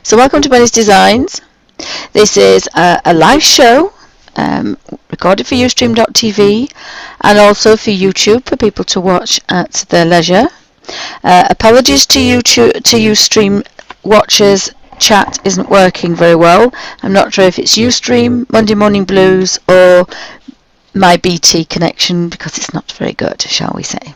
So welcome to Bunny's Designs. This is a live show recorded for Ustream.tv and also for YouTube for people to watch at their leisure. Apologies to Ustream watchers, chat isn't working very well. I'm not sure if it's Ustream, Monday Morning Blues, or my BT connection, because it's not very good, shall we say.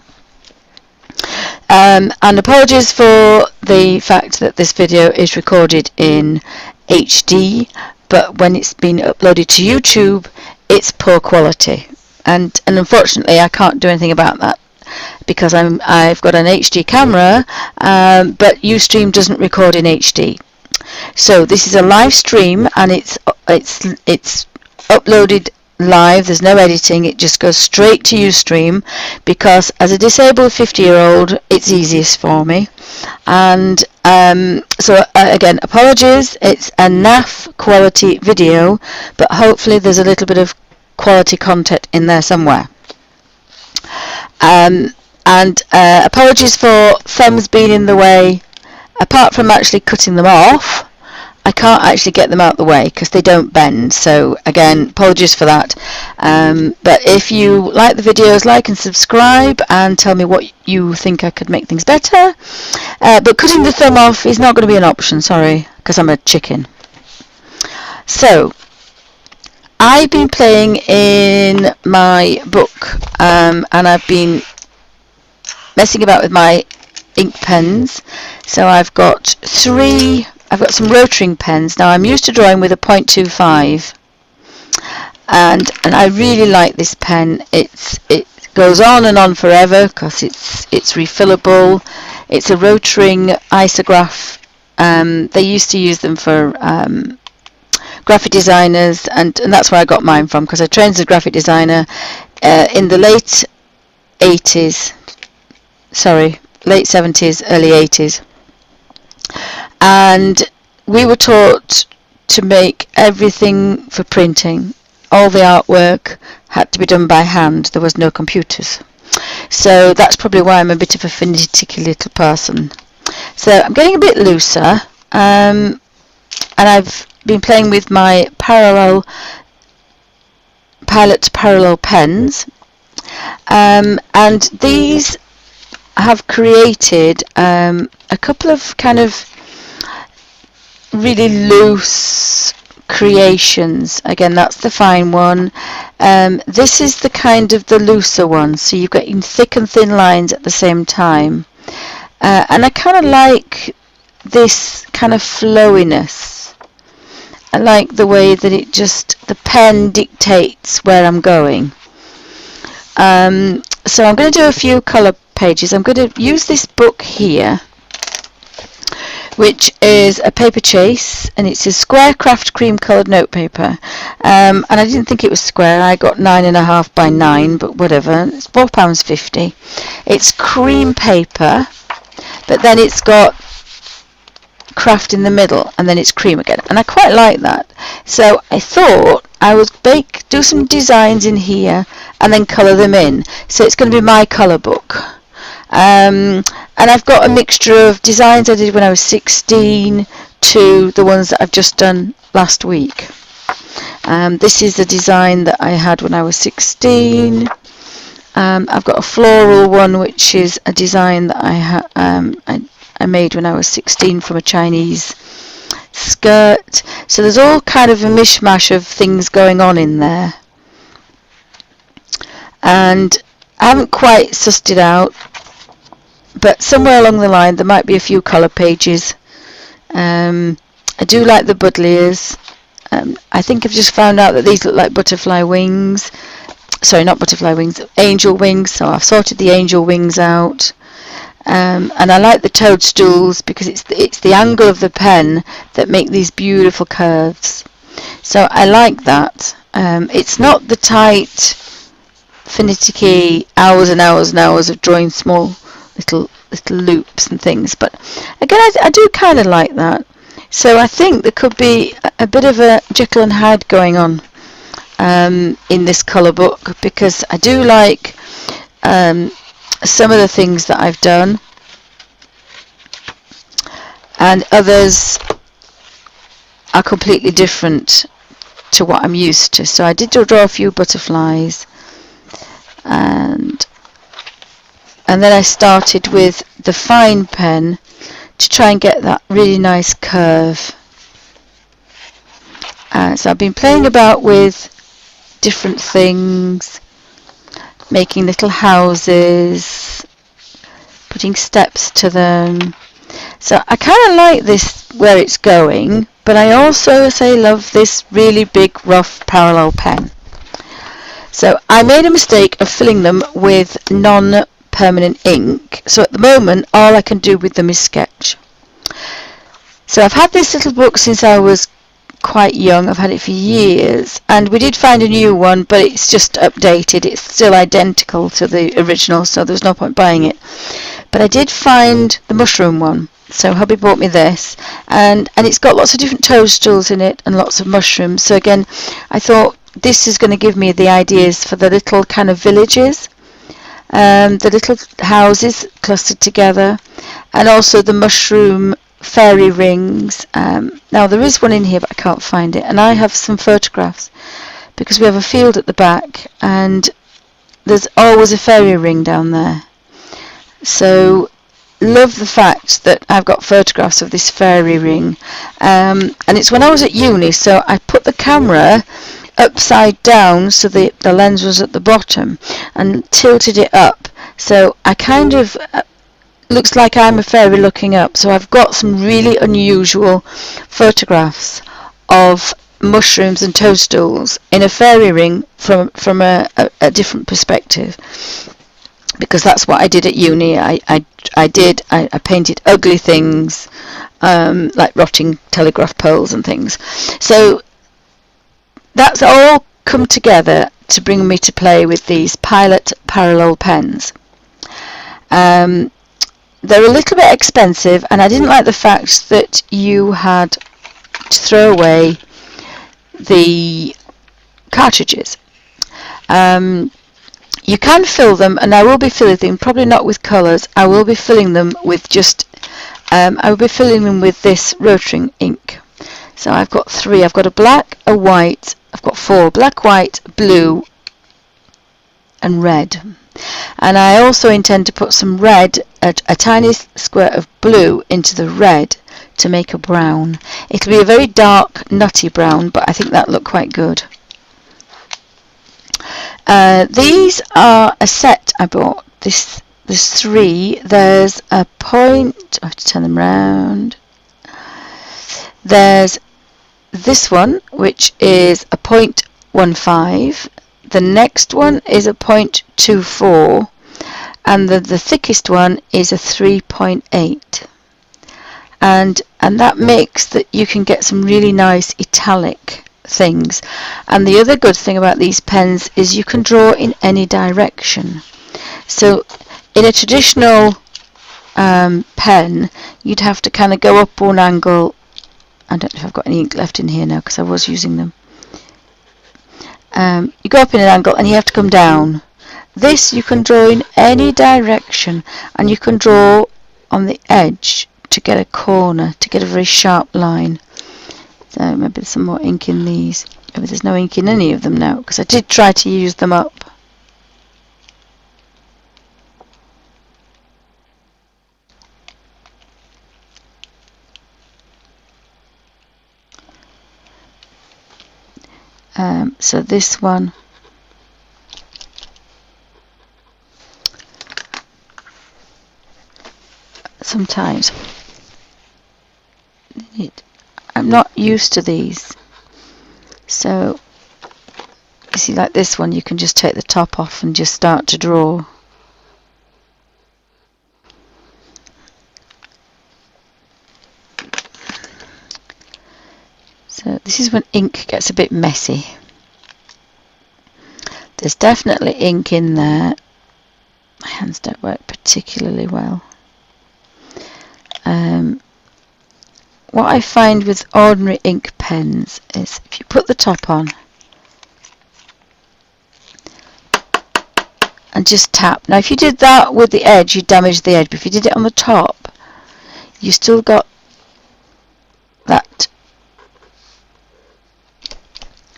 And apologies for the fact that this video is recorded in HD, but when it's been uploaded to YouTube, it's poor quality. And unfortunately, I can't do anything about that because I've got an HD camera, but Ustream doesn't record in HD. So this is a live stream, and it's uploaded live. There's no editing, it just goes straight to Ustream, because as a disabled 50-year-old it's easiest for me. And so again, apologies, it's a naff quality video, but hopefully there's a little bit of quality content in there somewhere. And apologies for thumbs being in the way. Apart from actually cutting them off, I can't actually get them out the way because they don't bend. So again, apologies for that. But if you like the videos, like and subscribe and tell me what you think I could make things better. But cutting the thumb off is not going to be an option, sorry, because I'm a chicken. So I've been playing in my book, and I've been messing about with my ink pens. So I've got some rotring pens. Now I'm used to drawing with a 0.25, and I really like this pen. It goes on and on forever because it's refillable. It's a rotring isograph. They used to use them for graphic designers, and that's where I got mine from, because I trained as a graphic designer in the late 70s, early 80s. And we were taught to make everything for printing. All the artwork had to be done by hand. There was no computers. So that's probably why I'm a bit of a finicky little person. So I'm getting a bit looser, and I've been playing with my Pilot parallel pens, and these have created a couple of kind of really loose creations. Again, that's the fine one. This is the kind of the looser one, so you've got thick and thin lines at the same time, and I kind of like this kind of flowiness. I like the way that the pen dictates where I'm going. So I'm going to do a few colour pages. I'm going to use this book here, which is a paper chase, and it's a square craft cream coloured notepaper. And I didn't think it was square. I got 9.5 by 9, but whatever. It's £4.50. It's cream paper, but then it's got craft in the middle, and then it's cream again, and I quite like that. So I thought I would do some designs in here and then colour them in. So it's going to be my colour book. And I've got a mixture of designs I did when I was 16 to the ones that I've just done last week. This is a design that I had when I was 16. I've got a floral one, which is a design that I made when I was 16 from a Chinese skirt. So there's all kind of a mishmash of things going on in there, and I haven't quite sussed it out, but somewhere along the line there might be a few colour pages. I do like the buddleias. I think I've just found out that these look like butterfly wings. Sorry, not butterfly wings, angel wings. So I've sorted the angel wings out. And I like the toadstools because it's the angle of the pen that make these beautiful curves. So I like that. It's not the tight, finicky hours and hours and hours of drawing small little loops and things, but again, I do kind of like that. So I think there could be a bit of a Jekyll and Hyde going on in this colour book, because I do like some of the things that I've done, and others are completely different to what I'm used to. So I did draw a few butterflies, and then I started with the fine pen to try and get that really nice curve. So I've been playing about with different things, making little houses, putting steps to them. So I kind of like this where it's going, but I also love this really big rough parallel pen. So I made a mistake of filling them with non-permanent ink. So at the moment all I can do with them is sketch. So I've had this little book since I was quite young. I've had it for years, and we did find a new one, but it's just updated. It's still identical to the original, so there's no point buying it. But I did find the mushroom one, so hubby bought me this, and it's got lots of different toadstools in it and lots of mushrooms. So again, I thought this is going to give me the ideas for the little kind of villages, the little houses clustered together, and also the mushroom fairy rings. Now there is one in here, but I can't find it, and I have some photographs because we have a field at the back, and there's always a fairy ring down there. So love the fact that I've got photographs of this fairy ring, and it's when I was at uni, so I put the camera upside down so the lens was at the bottom and tilted it up, so I kind of looks like I'm a fairy looking up. So I've got some really unusual photographs of mushrooms and toadstools in a fairy ring from a different perspective, because that's what I did at uni. I painted ugly things, like rotting telegraph poles and things. So that's all come together to bring me to play with these Pilot parallel pens. They're a little bit expensive, and I didn't like the fact that you had to throw away the cartridges. You can fill them, and I will be filling them, probably not with colours. I will be filling them with just, I will be filling them with this rotring ink. So I've got 3. I've got a black, a white, I've got 4, black, white, blue, and red. And I also intend to put some red, a tiny squirt of blue into the red to make a brown. It'll be a very dark, nutty brown, but I think that'll look quite good. These are a set I bought. There's 3. There's a point, I have to turn them round. There's this one, which is a 0.15. The next one is a 0.24, and the thickest one is a 3.8. And that makes that you can get some really nice italic things. And the other good thing about these pens is you can draw in any direction. So in a traditional pen, you'd have to kind of go up one angle. I don't know if I've got any ink left in here now because I was using them. You go up in an angle and you have to come down. This you can draw in any direction, and you can draw on the edge to get a corner, to get a very sharp line. So maybe there's some more ink in these. Maybe there's no ink in any of them now, because I did try to use them up. So this one, sometimes I'm not used to these, so you see, like this one, you can just take the top off and just start to draw. So this is when ink gets a bit messy. There's definitely ink in there. My hands don't work particularly well. What I find with ordinary ink pens is if you put the top on and just tap. Now if you did that with the edge, you damage the edge, but if you did it on the top, you still got that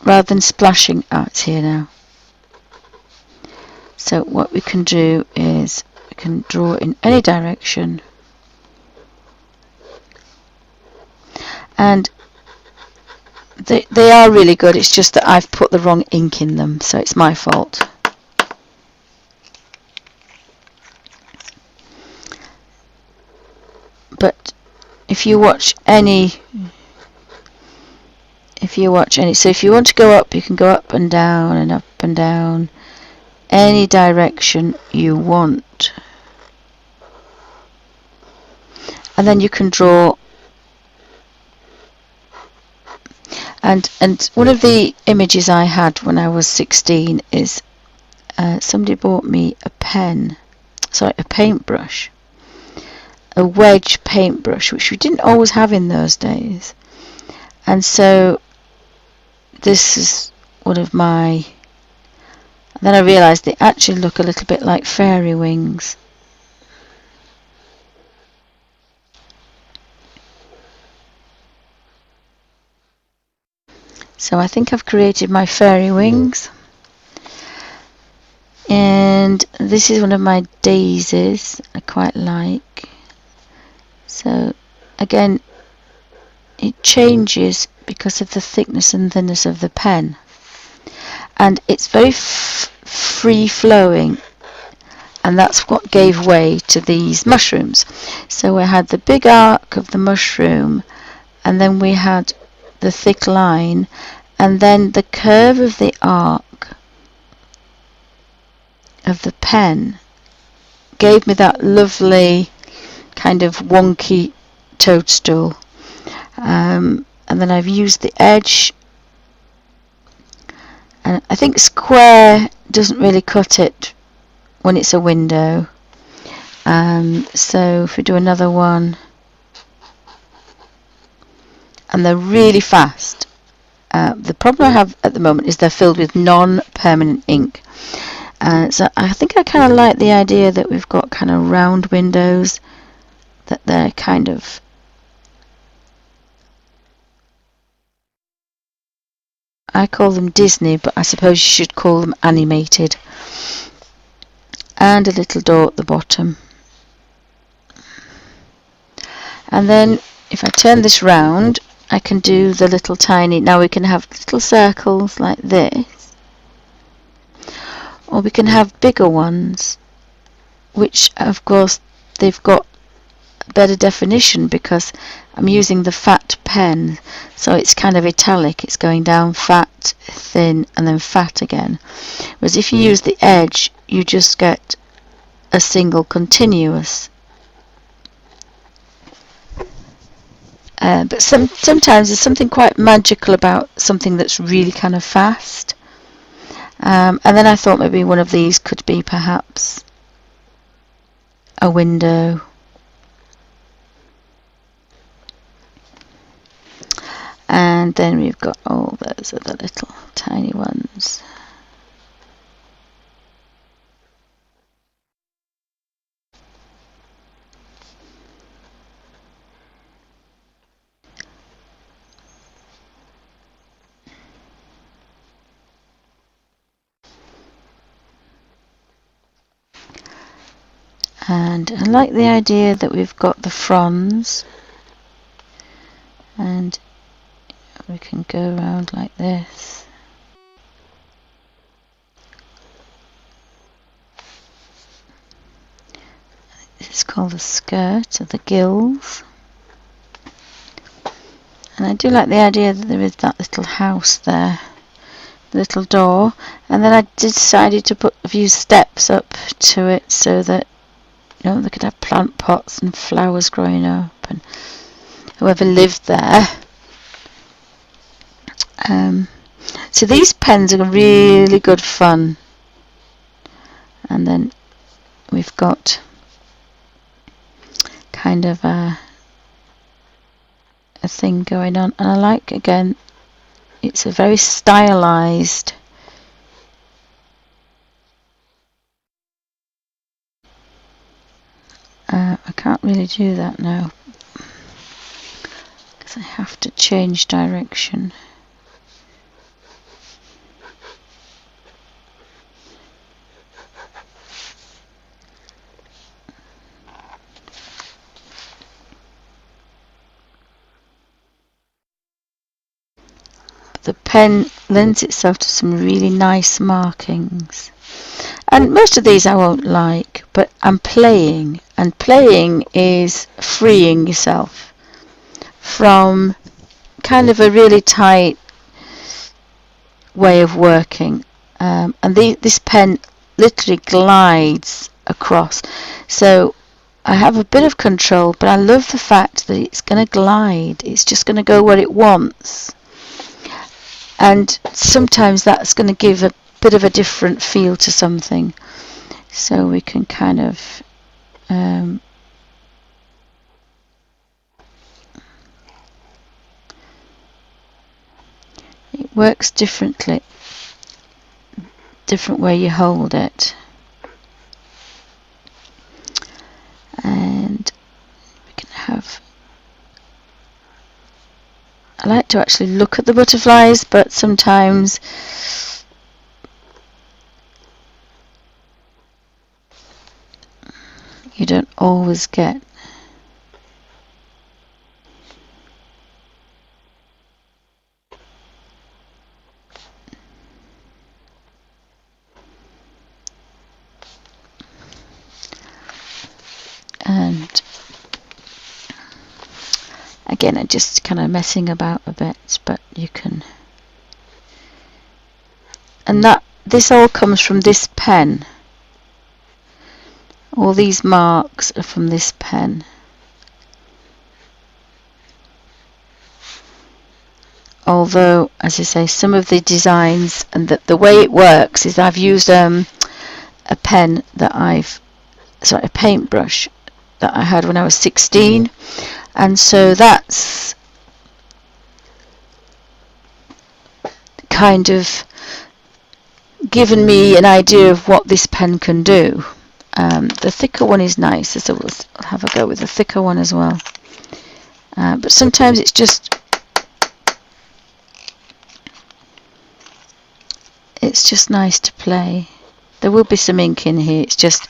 rather than splashing. It's here now. So what we can do is we can draw in any direction, and they are really good. It's just that I've put the wrong ink in them, so it's my fault. But if you watch any, so if you want to go up, you can go up and down, any direction you want. And then you can draw. And one of the images I had when I was 16 is somebody bought me a paintbrush, a wedge paintbrush, which we didn't always have in those days. And so this is one of my. And then I realised they actually look a little bit like fairy wings. So I think I've created my fairy wings. And this is one of my daisies I quite like. So again, it changes because of the thickness and thinness of the pen. And it's very free flowing. And that's what gave way to these mushrooms. So we had the big arc of the mushroom, and then we had the thick line, and then the curve of the arc of the pen gave me that lovely kind of wonky toadstool. And then I've used the edge, and I think square doesn't really cut it when it's a window. So if we do another one, and they're really fast. The problem I have at the moment is they're filled with non-permanent ink. So I think I kind of like the idea that we've got kind of round windows, that they're kind of I call them Disney, but I suppose you should call them animated. And a little door at the bottom. And then if I turn this round, I can do the little tiny, now we can have little circles like this, or we can have bigger ones, which of course they've got better definition because I'm using the fat pen, so it's kind of italic, it's going down fat, thin, and then fat again. Whereas if you use the edge, you just get a single continuous. But sometimes there's something quite magical about something that's really kind of fast. And then I thought maybe one of these could be perhaps a window. And then we've got all those other little tiny ones. And I like the idea that we've got the fronds, and we can go around like this. It's called the skirt or the gills. And I do like the idea that there is that little house there, the little door, and then I decided to put a few steps up to it so that they could have plant pots and flowers growing up, and whoever lived there. So these pens are really good fun. And then we've got kind of a thing going on, and I like, again, it's a very stylized I can't really do that now because I have to change direction. the pen lends itself to some really nice markings. And most of these I won't like, but I'm playing, and playing is freeing yourself from kind of a really tight way of working. And this pen literally glides across. So I have a bit of control, but I love the fact that it's going to glide. It's just going to go where it wants. And sometimes that's going to give a bit of a different feel to something. So we can kind of it works differently, different way you hold it. And we can have, I like to actually look at the butterflies, but sometimes you don't always get and again I'm just kind of messing about a bit, but you can, and that this all comes from this pen. All these marks are from this pen. Although, as I say, some of the designs and the way it works is I've used a pen that a paintbrush that I had when I was 16, and so that's kind of given me an idea of what this pen can do. The thicker one is nice, so I'll have a go with the thicker one as well. But sometimes it's just nice to play. There will be some ink in here, it's just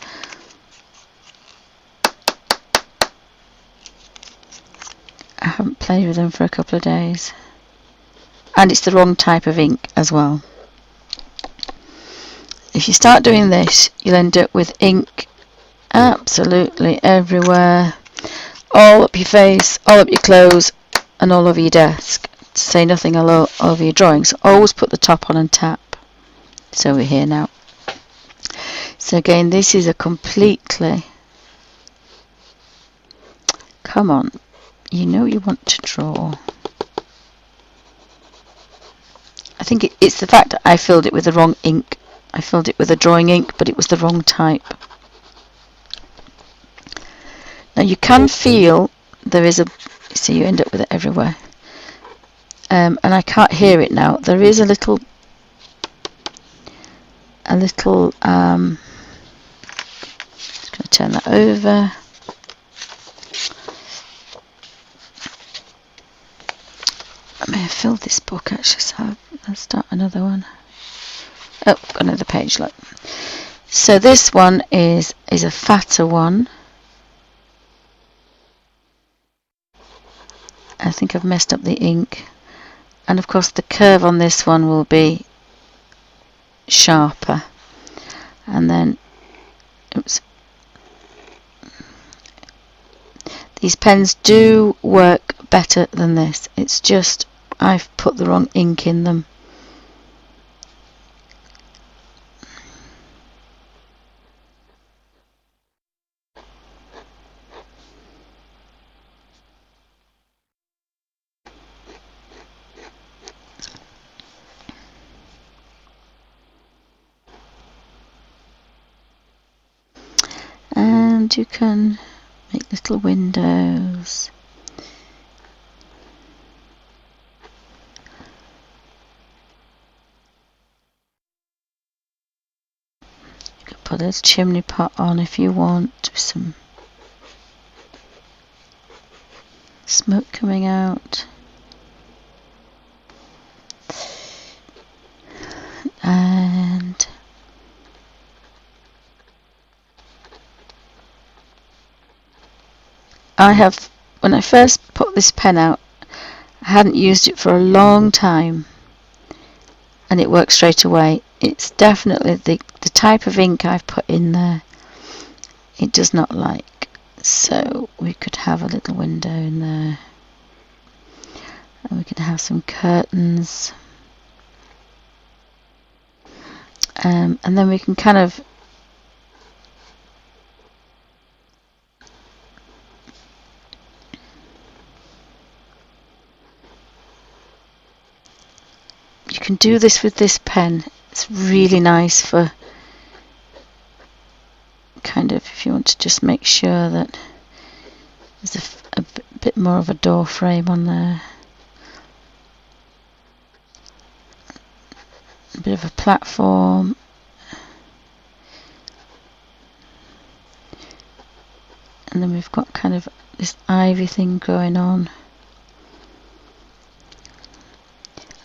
I haven't played with them for a couple of days. And it's the wrong type of ink as well. If you start doing this, you'll end up with ink absolutely everywhere, all up your face, all up your clothes, and all over your desk, to say nothing all over your drawings. Always put the top on and tap. It's over here now. So again, this is a completely, come on, you know you want to draw. I think it's the fact that I filled it with the wrong ink. I filled it with a drawing ink, but it was the wrong type. Now you can feel there is a, see, you end up with it everywhere. And I can't hear it now. There is a little just going to turn that over. I may have filled this book actually, so I'll start another one. Oh, got another page, look. So this one is a fatter one. I think I've messed up the ink. And of course the curve on this one will be sharper. And then, oops. These pens do work better than this. It's just I've put the wrong ink in them. And you can make little windows. You can put a chimney pot on if you want, with some smoke coming out. And I have, when I first put this pen out, I hadn't used it for a long time, and it works straight away. It's definitely the type of ink I've put in there it does not like. So we could have a little window in there, and we could have some curtains, and then we can kind of you can do this with this pen. It's really nice for kind of if you want to just make sure that there's a bit more of a door frame on there, a bit of a platform, and then we've got kind of this ivy thing going on,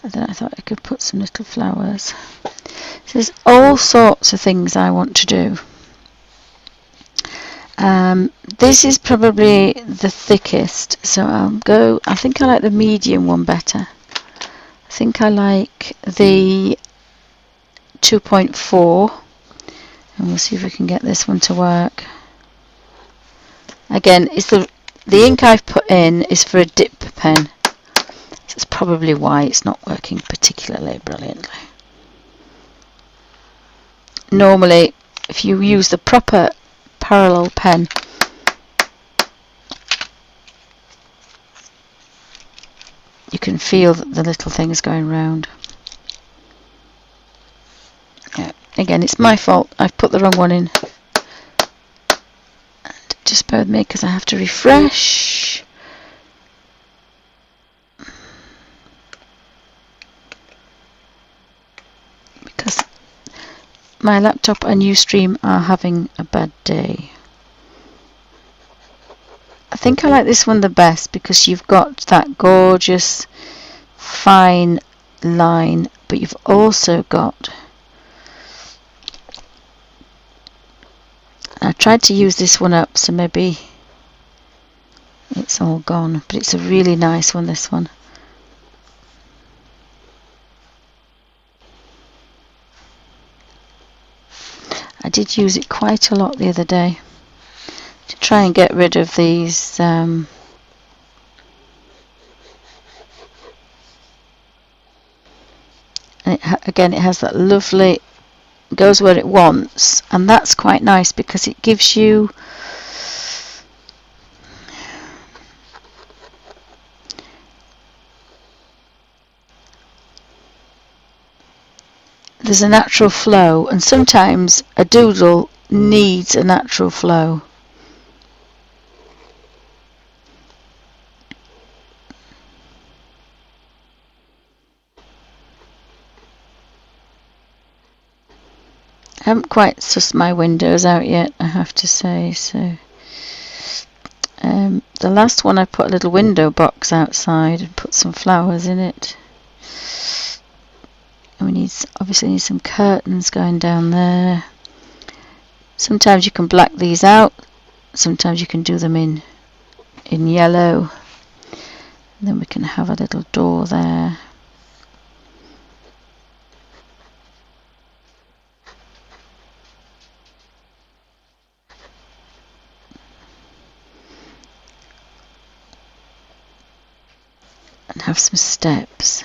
and then I thought I could put some little flowers. So there's all sorts of things I want to do. This is probably the thickest, so I think I like the medium one better. I think I like the 2.4, and we'll see if we can get this one to work. Again, it's the ink I've put in is for a dip pen, so that's probably why it's not working particularly brilliantly. Normally, if you use the proper parallel pen, you can feel the little things going round. Yeah. Again, it's my fault. I've put the wrong one in. And just bear with me because I have to refresh. Because my laptop and Ustream are having a bad day. I think I like this one the best because you've got that gorgeous fine line, but you've also got, I tried to use this one up, so maybe it's all gone, but it's a really nice one, this one. I did use it quite a lot the other day to try and get rid of these and again it has that lovely, goes where it wants, and that's quite nice because it gives you there's a natural flow, and sometimes a doodle needs a natural flow. I haven't quite sussed my windows out yet, I have to say. So the last one I put a little window box outside and put some flowers in it. And we obviously need some curtains going down there. Sometimes you can black these out, sometimes you can do them in yellow. And then we can have a little door there. And have some steps.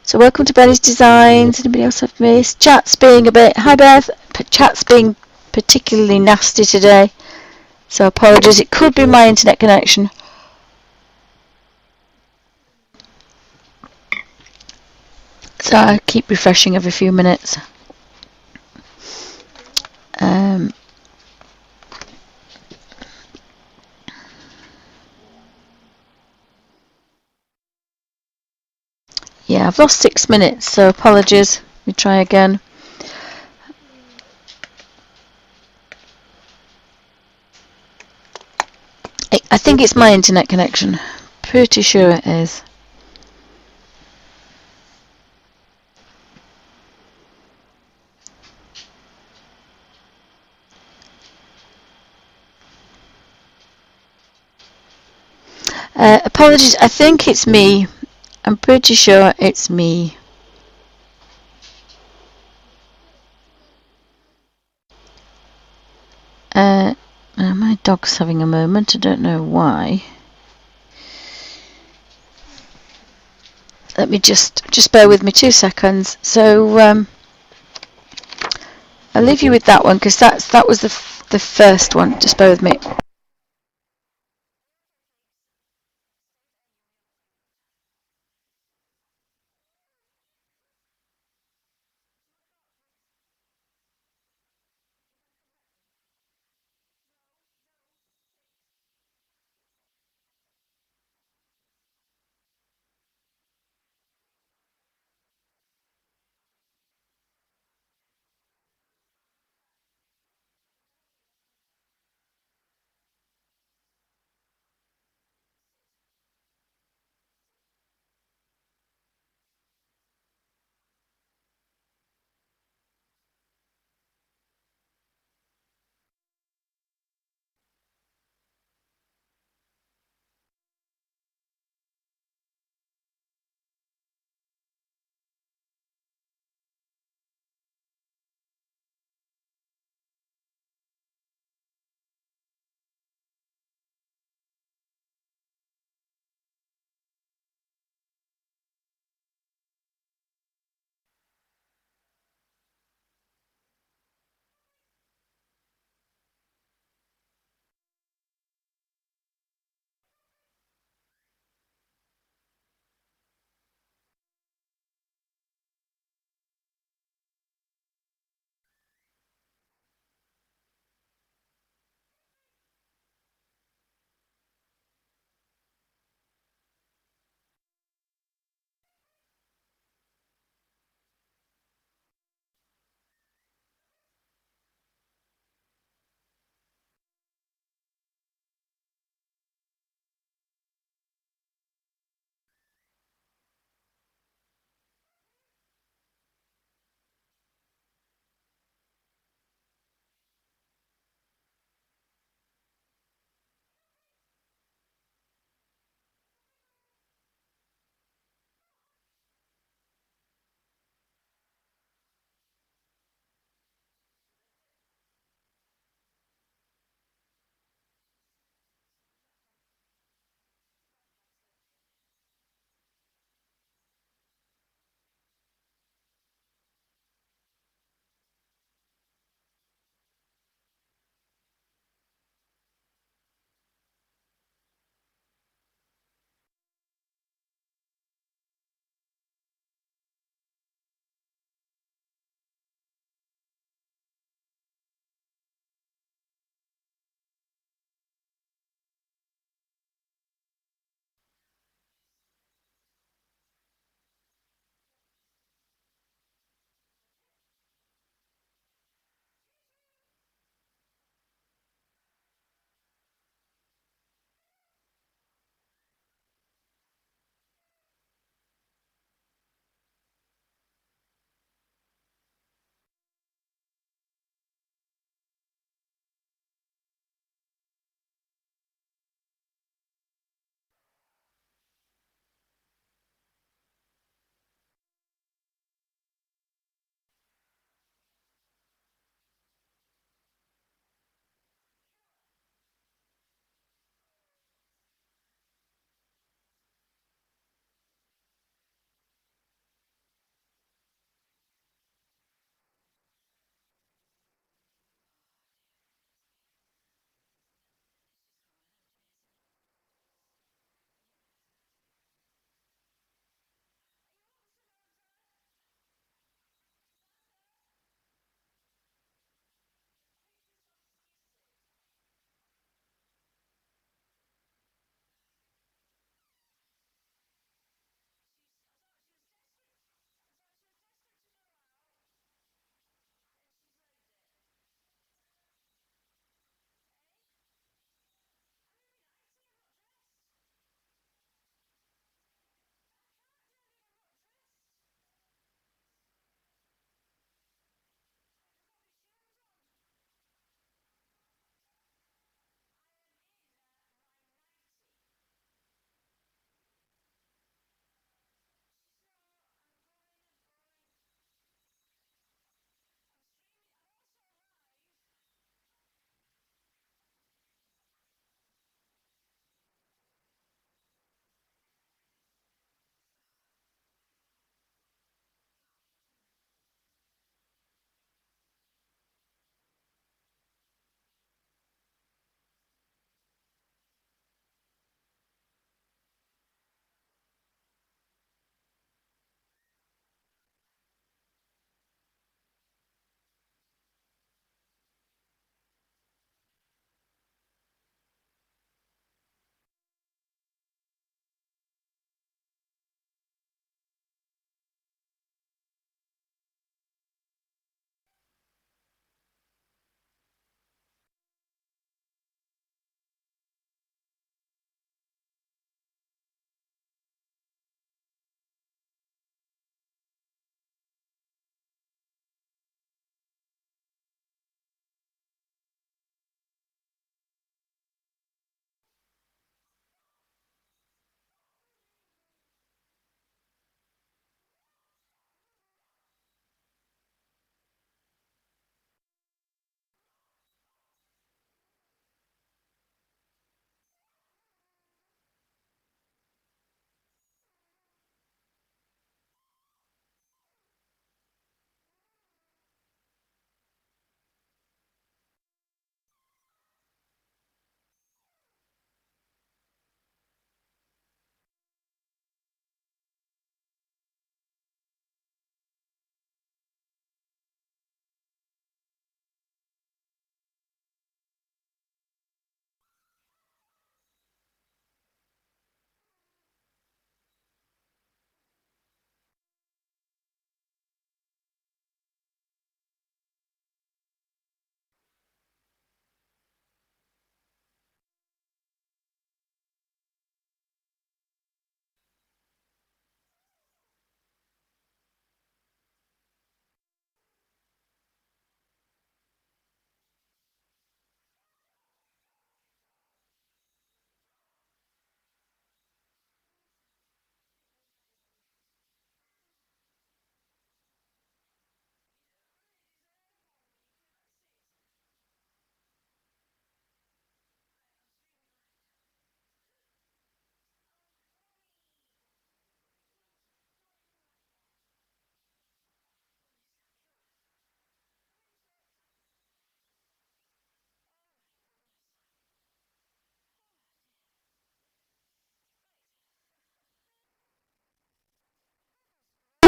So welcome to Benny's Designs. Anybody else I've missed? Chat's being a bit, hi Beth, chat's being particularly nasty today, so apologies, it could be my internet connection. So I keep refreshing every few minutes. Yeah, I've lost 6 minutes, so apologies. We try again. I think it's my internet connection. Pretty sure it is. Apologies, I think it's me. I'm pretty sure it's me. My dog's having a moment, I don't know why. Let me just bear with me 2 seconds. So I'll leave you with that one because that was the first one. Just bear with me.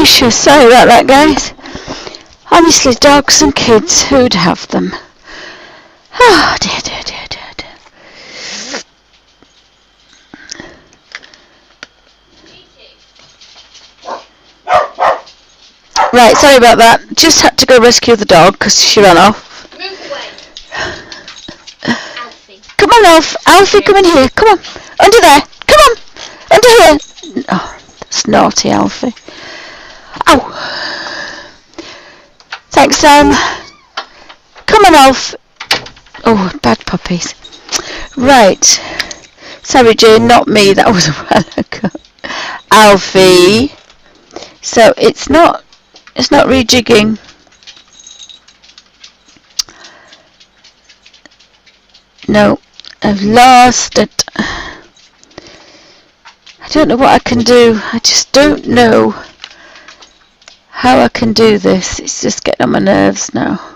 gracious, sorry about that, guys. Honestly, dogs and kids, who'd have them? Oh, dear, dear, dear, dear, dear. Right, sorry about that. Just had to go rescue the dog because she ran off. Move away. Alfie. Come on, Alfie, come in here. Come on. Under there. Come on. Under here. Oh, that's naughty, Alfie. Ow. Thanks, Sam. Come on, Alf. Oh, bad puppies. Right. Sorry, Jane, not me. That was a while ago. Alfie. So it's not rejigging. No, I've lost it. I don't know what I can do. I just don't know how I can do this. It's just getting on my nerves now.